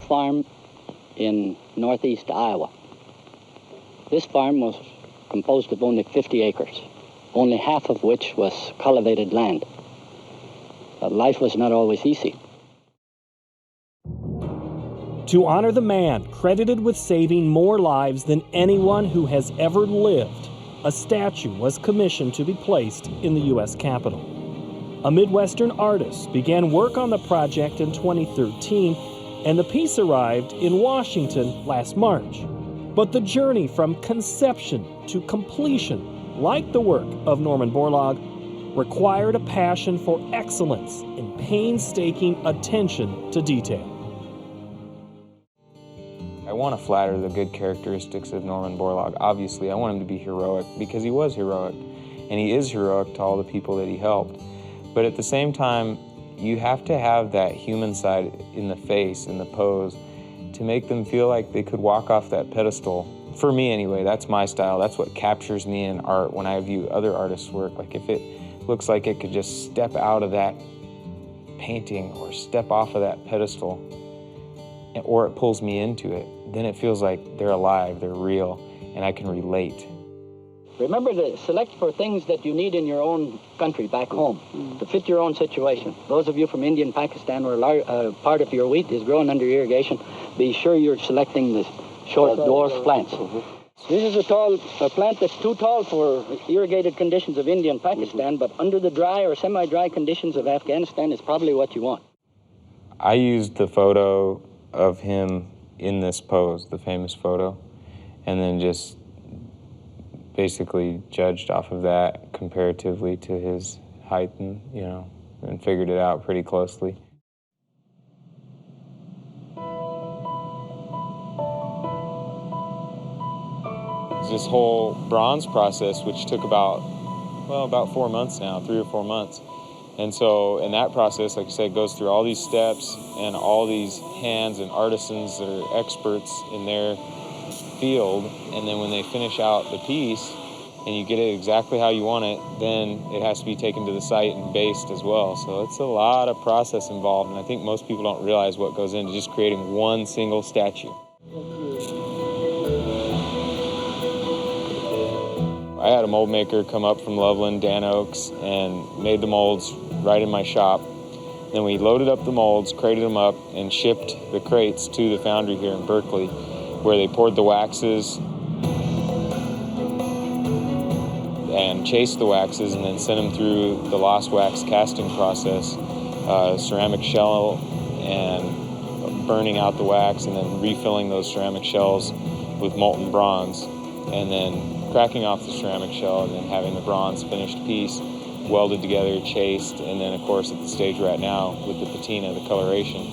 farm in northeast Iowa. This farm was composed of only 50 acres, only half of which was cultivated land. But life was not always easy. To honor the man credited with saving more lives than anyone who has ever lived, a statue was commissioned to be placed in the U.S. Capitol. A Midwestern artist began work on the project in 2013, and the piece arrived in Washington last March. But the journey from conception to completion, like the work of Norman Borlaug, required a passion for excellence and painstaking attention to detail. I want to flatter the good characteristics of Norman Borlaug. Obviously, I want him to be heroic because he was heroic, and he is heroic to all the people that he helped. But at the same time, you have to have that human side in the face, in the pose, to make them feel like they could walk off that pedestal. For me anyway, that's my style. That's what captures me in art when I view other artists' work. Like if it looks like it could just step out of that painting or step off of that pedestal, or it pulls me into it, then it feels like they're alive, they're real, and I can relate. Remember to select for things that you need in your own country, back home, to fit your own situation. Those of you from India and Pakistan where part of your wheat is grown under irrigation, be sure you're selecting the short dwarf plants. This is a plant that's too tall for irrigated conditions of India and Pakistan, but under the dry or semi-dry conditions of Afghanistan is probably what you want. I used the photo of him in this pose, the famous photo, and then just basically judged off of that comparatively to his height and, and figured it out pretty closely. This whole bronze process, which took about 4 months now, 3 or 4 months. And so in that process, like I said, goes through all these steps and all these hands and artisans that are experts in their field. And then when they finish out the piece and you get it exactly how you want it, then it has to be taken to the site and based as well. So it's a lot of process involved. And I think most people don't realize what goes into just creating one single statue. I had a mold maker come up from Loveland, Dan Oaks, and made the molds right in my shop. Then we loaded up the molds, crated them up, and shipped the crates to the foundry here in Berkeley, where they poured the waxes and chased the waxes and then sent them through the lost wax casting process, ceramic shell and burning out the wax and then refilling those ceramic shells with molten bronze, and then cracking off the ceramic shell and then having the bronze finished piece welded together, chased, and then of course at the stage we're at now with the patina, the coloration.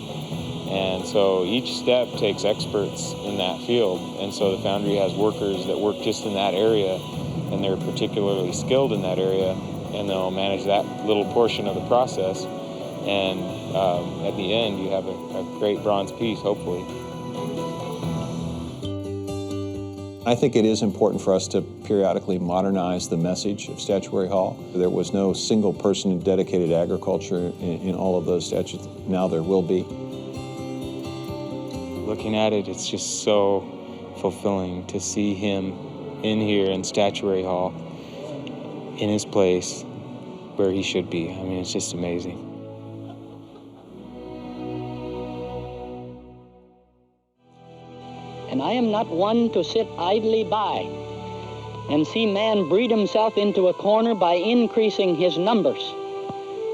And so each step takes experts in that field, and so the foundry has workers that work just in that area, and they're particularly skilled in that area, and they'll manage that little portion of the process, and at the end you have a great bronze piece, hopefully. I think it is important for us to periodically modernize the message of Statuary Hall. There was no single person dedicated to agriculture in all of those statues. Now there will be. Looking at it, it's just so fulfilling to see him in here in Statuary Hall, in his place where he should be. I mean, it's just amazing. And I am not one to sit idly by and see man breed himself into a corner by increasing his numbers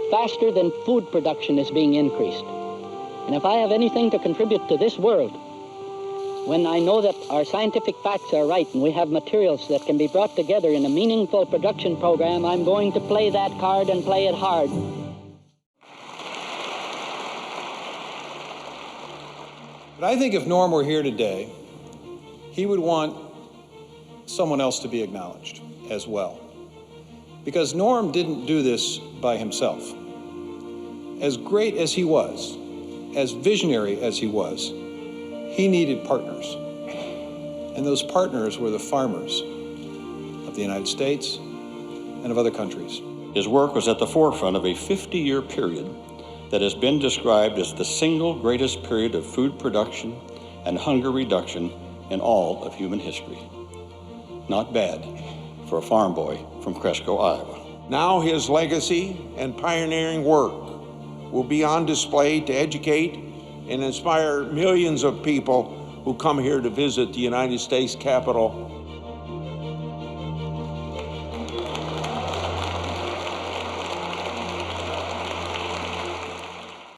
faster than food production is being increased. And if I have anything to contribute to this world, when I know that our scientific facts are right and we have materials that can be brought together in a meaningful production program, I'm going to play that card and play it hard. But I think if Norm were here today, he would want someone else to be acknowledged as well. Because Norm didn't do this by himself. As great as he was, as visionary as he was, he needed partners. And those partners were the farmers of the United States and of other countries. His work was at the forefront of a 50-year period that has been described as the single greatest period of food production and hunger reduction in all of human history. Not bad for a farm boy from Cresco, Iowa. Now his legacy and pioneering work will be on display to educate and inspire millions of people who come here to visit the United States Capitol